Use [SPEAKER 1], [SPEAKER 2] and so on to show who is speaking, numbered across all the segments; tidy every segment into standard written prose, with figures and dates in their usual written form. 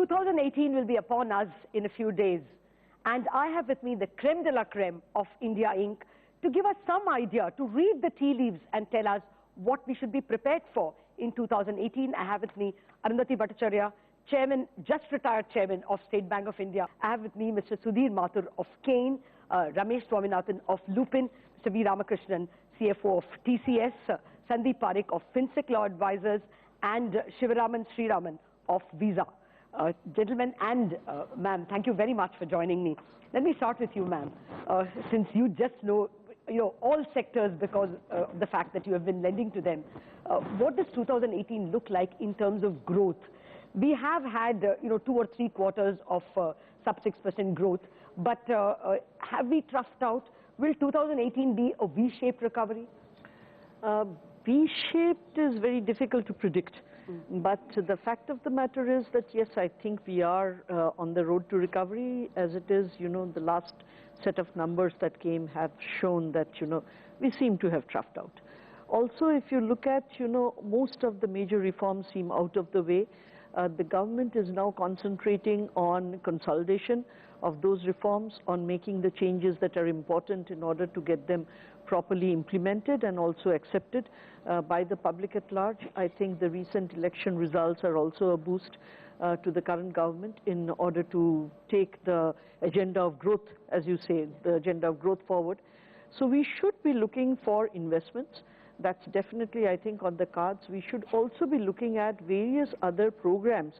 [SPEAKER 1] 2018 will be upon us in a few days, and I have with me the creme de la creme of India Inc. to give us some idea, to read the tea leaves and tell us what we should be prepared for in 2018. I have with me Arundhati Bhattacharya, Chairman, just retired Chairman of State Bank of India. I have with me Mr. Sudhir Mathur of Kane, Ramesh Swaminathan of Lupin, Mr. V. Ramakrishnan, CFO of TCS, Sandeep Parekh of FinSec Law Advisors, and Shivaraman Sriraman of Visa. Gentlemen and ma'am, thank you very much for joining me. Let me start with you, ma'am. Since you just know all sectors because of the fact that you have been lending to them, what does 2018 look like in terms of growth? We have had 2 or 3 quarters of sub 6% growth, but have we troughed out? Will 2018 be a V-shaped recovery?
[SPEAKER 2] V-shaped is very difficult to predict. But the fact of the matter is that, yes, I think we are on the road to recovery. As it is, the last set of numbers that came have shown that, we seem to have troughed out. Also, if you look at, most of the major reforms seem out of the way. The government is now concentrating on consolidation of those reforms, on making the changes that are important in order to get them properly implemented and also accepted by the public at large. I think the recent election results are also a boost to the current government in order to take the agenda of growth, as you say, the agenda of growth forward. So we should be looking for investments. That's definitely, I think, on the cards. We should also be looking at various other programs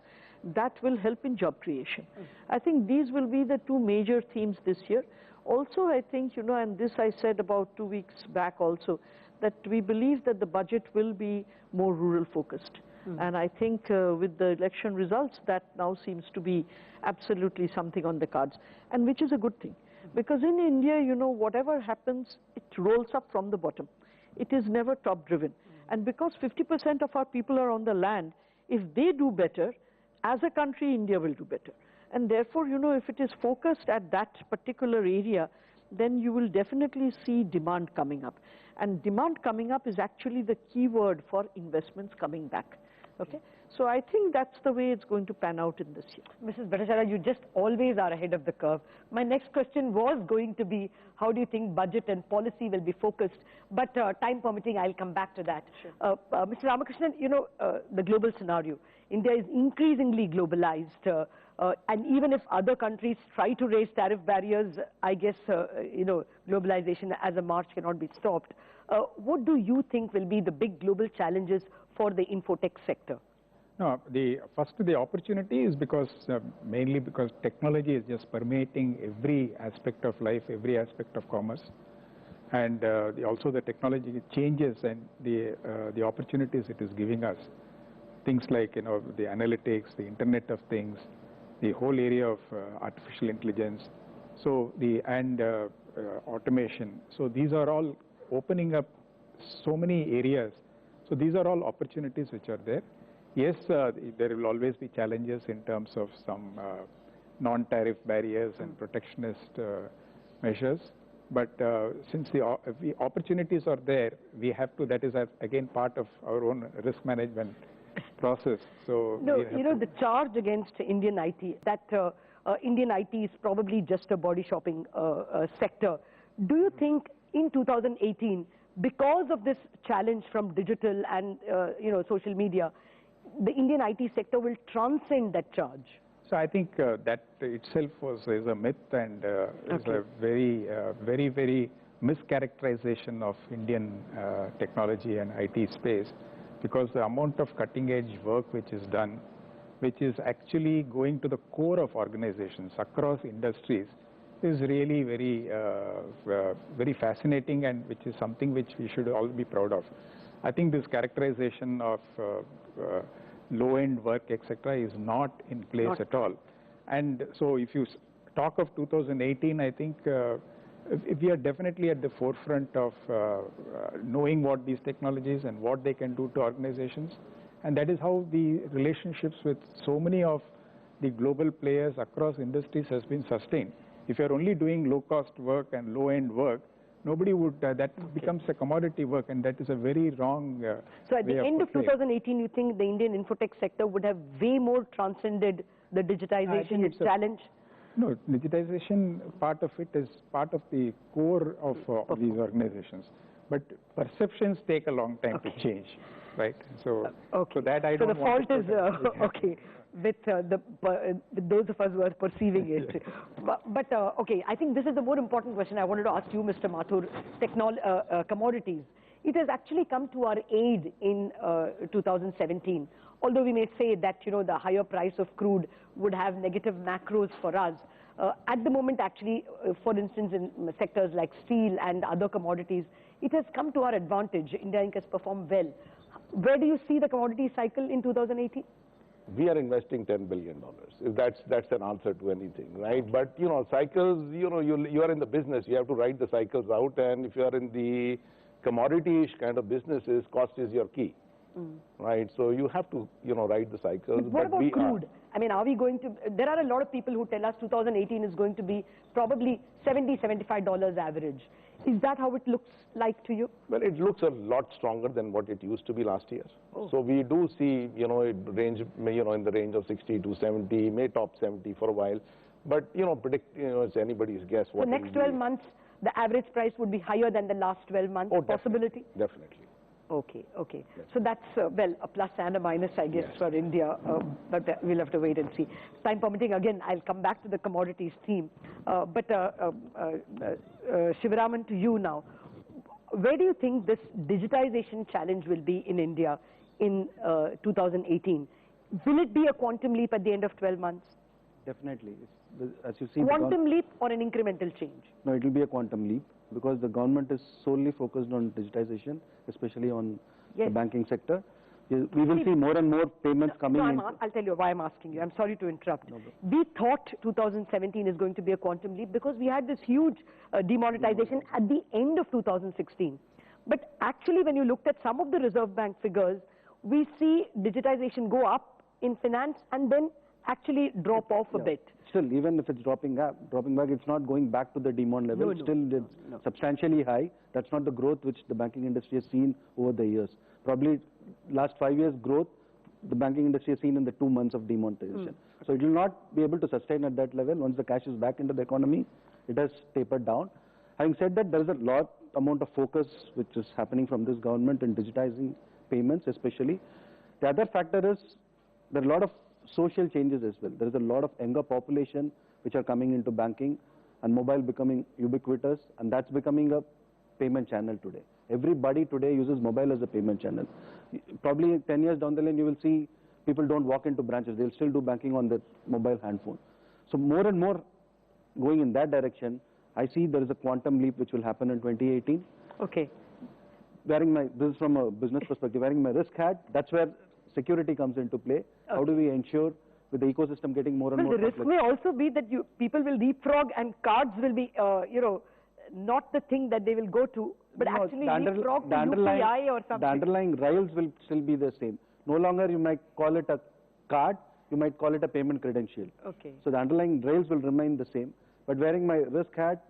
[SPEAKER 2] that will help in job creation. I think these will be the 2 major themes this year. Also, I think, and this I said about 2 weeks back also, that we believe that the budget will be more rural focused. And I think with the election results, that now seems to be absolutely something on the cards, and which is a good thing. Because in India, whatever happens, it rolls up from the bottom. It is never top driven. And because 50% of our people are on the land, if they do better, as a country, India will do better. And therefore, if it is focused at that particular area, then you will definitely see demand coming up. And demand coming up is actually the key word for investments coming back. Okay? So I think that's the way it's going to pan out in this year.
[SPEAKER 1] Mrs. Bhattacharya, you just always are ahead of the curve. My next question was going to be, how do you think budget and policy will be focused? But time permitting, I'll come back to that.
[SPEAKER 2] Sure.
[SPEAKER 1] Mr. Ramakrishnan, the global scenario. India is increasingly globalized. And even if other countries try to raise tariff barriers, I guess, globalization as a march cannot be stopped. What do you think will be the big global challenges for the infotech sector?
[SPEAKER 3] No, first the opportunity is because mainly because technology is just permeating every aspect of life, every aspect of commerce, and also the technology changes and the opportunities it is giving us. Things like the analytics, the Internet of Things, the whole area of artificial intelligence, so and automation. So these are all opening up so many areas. So these are all opportunities which are there. Yes, there will always be challenges in terms of some non-tariff barriers and protectionist measures. But since the opportunities are there, we have to, that is again part of our own risk management process. So
[SPEAKER 1] no, the charge against Indian IT, that Indian IT is probably just a body shopping sector. Do you think in 2018, because of this challenge from digital and social media, the Indian IT sector will transcend that charge?
[SPEAKER 3] So I think that itself is a myth and is a very, very mischaracterization of Indian technology and IT space, because the amount of cutting edge work which is done, which is actually going to the core of organizations across industries, is really very, very fascinating, and which is something which we should all be proud of. I think this characterization of low-end work, etc., is not in place at all. And so if you talk of 2018, I think we are definitely at the forefront of knowing what these technologies and what they can do to organizations. And that is how the relationships with so many of the global players across industries has been sustained. If you're only doing low-cost work and low-end work, nobody would, that becomes a commodity work, and that is a very wrong
[SPEAKER 1] So at the end of 2018, you think the Indian infotech sector would have way more transcended the digitization challenge?
[SPEAKER 3] No, digitization, part of it is part of the core of these organizations. But perceptions take a long time to change, right? So, so that I don't
[SPEAKER 1] So the fault is, okay, with those of us who are perceiving it. But okay, I think this is the more important question I wanted to ask you, Mr. Mathur. Commodities. It has actually come to our aid in 2017. Although we may say that, you know, the higher price of crude would have negative macros for us. At the moment, actually, for instance, in sectors like steel and other commodities, it has come to our advantage. India Inc. has performed well. Where do you see the commodity cycle in 2018?
[SPEAKER 4] We are investing $10 billion. If that's an answer to anything, right? But, you know, cycles, you know, you are in the business. You have to ride the cycles out. And if you are in the commodity-ish kind of businesses, cost is your key. Right, so you have to, you know, ride the cycles.
[SPEAKER 1] But what about crude? I mean, are we going to, there are a lot of people who tell us 2018 is going to be probably $70, $75 average. Is that how it looks like to you?
[SPEAKER 4] Well, it looks a lot stronger than what it used to be last year. So we do see, you know, it range, you know, in the range of 60 to 70, may top 70 for a while. But, you know, it's anybody's guess.
[SPEAKER 1] So next 12 months, the average price would be higher than the last 12 months, possibility?
[SPEAKER 4] Definitely.
[SPEAKER 1] Okay, okay. Yes. So that's, well, a plus and a minus, I guess, for India, but we'll have to wait and see. Time permitting, again, I'll come back to the commodities theme. But Shivaraman, to you now. Where do you think this digitization challenge will be in India in 2018? Will it be a quantum leap at the end of 12 months?
[SPEAKER 5] Definitely. As you see,
[SPEAKER 1] quantum leap or an incremental change?
[SPEAKER 5] No, it will be a quantum leap, because the government is solely focused on digitization, especially on the banking sector. We will see more and more payments coming in.
[SPEAKER 1] I'll tell you why I'm asking you. I'm sorry to interrupt. No, we thought 2017 is going to be a quantum leap because we had this huge demonetization at the end of 2016. But actually, when you looked at some of the Reserve Bank figures, we see digitization go up in finance and then actually drop off a bit.
[SPEAKER 5] Still, even if it's dropping back, it's not going back to the demon level. It's still substantially high. That's not the growth which the banking industry has seen over the years. Probably last 5 years growth, the banking industry has seen in the 2 months of demonetization. So it will not be able to sustain at that level. Once the cash is back into the economy, it has tapered down. Having said that, there is a amount of focus which is happening from this government in digitizing payments especially. The other factor is there are a lot of social changes as well. There is a lot of younger population which are coming into banking and mobile becoming ubiquitous, and that's becoming a payment channel today. Everybody today uses mobile as a payment channel. Probably 10 years down the line you will see people don't walk into branches. They'll still do banking on their mobile handphone. So more and more going in that direction, I see there is a quantum leap which will happen in 2018.
[SPEAKER 1] Okay.
[SPEAKER 5] This is from a business perspective, wearing my risk hat, that's where security comes into play. Okay. How do we ensure with the ecosystem getting more and more complex?
[SPEAKER 1] The risk may also be that people will leapfrog and cards will be, you know, not the thing that they will go to, but actually leapfrog to UPI or something.
[SPEAKER 5] The underlying rails will still be the same. No longer you might call it a card, you might call it a payment credential.
[SPEAKER 1] Okay.
[SPEAKER 5] So the underlying rails will remain the same. But wearing my risk hat,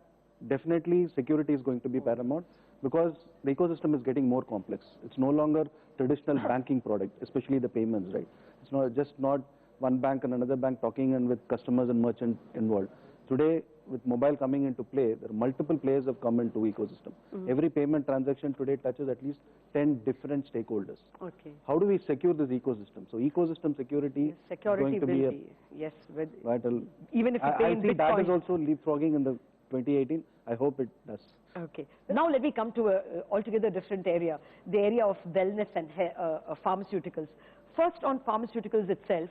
[SPEAKER 5] definitely security is going to be paramount, because the ecosystem is getting more complex. It's no longer traditional banking product, especially the payments, right? It's not one bank and another bank talking and with customers and merchants involved. Today, with mobile coming into play, there are multiple players have come into ecosystem. Every payment transaction today touches at least 10 different stakeholders.
[SPEAKER 1] Okay.
[SPEAKER 5] How do we secure this ecosystem? So ecosystem security is going to be vital.
[SPEAKER 1] Even if you pay in Bitcoin.
[SPEAKER 5] That is also leapfrogging in the 2018. I hope it does.
[SPEAKER 1] Okay. Now let me come to a altogether different area, the area of wellness and pharmaceuticals. First, on pharmaceuticals itself,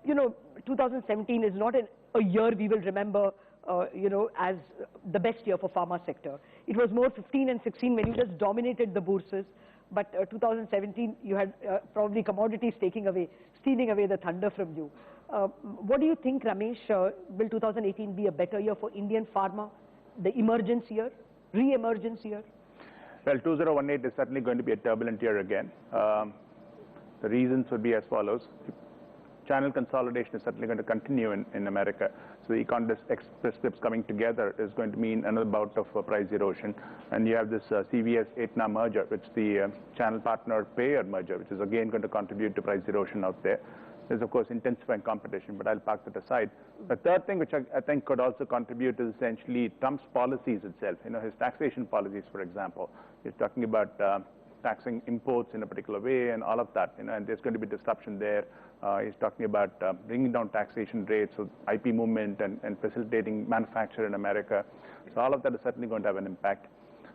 [SPEAKER 1] you know, 2017 is not a year we will remember, you know, as the best year for pharma sector. It was more 15 and 16 when you just dominated the bourses. But 2017, you had probably commodities stealing away the thunder from you. What do you think, Ramesh? Will 2018 be a better year for Indian pharma? The emergence year, re-emergence year?
[SPEAKER 6] Well, 2018 is certainly going to be a turbulent year again. The reasons would be as follows. Channel consolidation is certainly going to continue in America. So the e-commerce scripts coming together is going to mean another bout of price erosion. And you have this CVS-Aetna merger, which the channel partner payer merger, which is again going to contribute to price erosion out there. There's, of course, intensifying competition, but I'll park that aside. The third thing which I think could also contribute is essentially Trump's policies itself, his taxation policies, for example. He's talking about taxing imports in a particular way and all of that, and there's going to be disruption there. He's talking about bringing down taxation rates, so IP movement and facilitating manufacture in America. So all of that is certainly going to have an impact.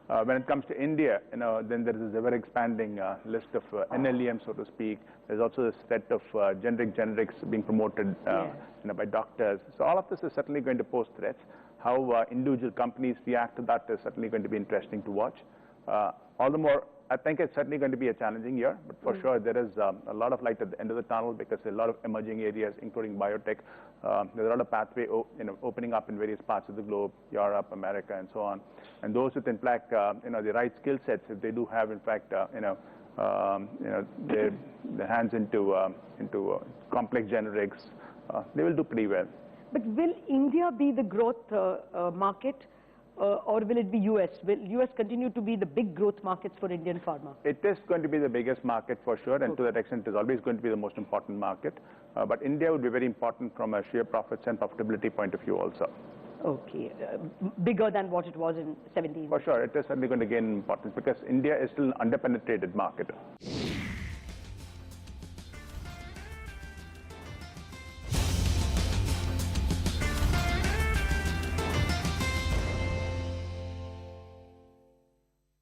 [SPEAKER 6] When it comes to India, then there is this ever-expanding list of NLEM, so to speak. There's also a set of generics being promoted by doctors. So all of this is certainly going to pose threats. How individual companies react to that is certainly going to be interesting to watch. All the more, I think it's certainly going to be a challenging year, but for sure there is a lot of light at the end of the tunnel because there are a lot of emerging areas, including biotech. There's a lot of pathway opening up in various parts of the globe, Europe, America, and so on. And those with, in fact, the right skill sets, if they do have, in fact, their hands into complex generics, they will do pretty well.
[SPEAKER 1] But will India be the growth market? Or will it be US? Will US continue to be the big growth markets for Indian pharma?
[SPEAKER 6] It is going to be the biggest market for sure, and to that extent it is always going to be the most important market. But India would be very important from a sheer profits and profitability point of view also.
[SPEAKER 1] Okay, bigger than what it was in 17?
[SPEAKER 6] For sure, it is certainly going to gain importance because India is still an underpenetrated market.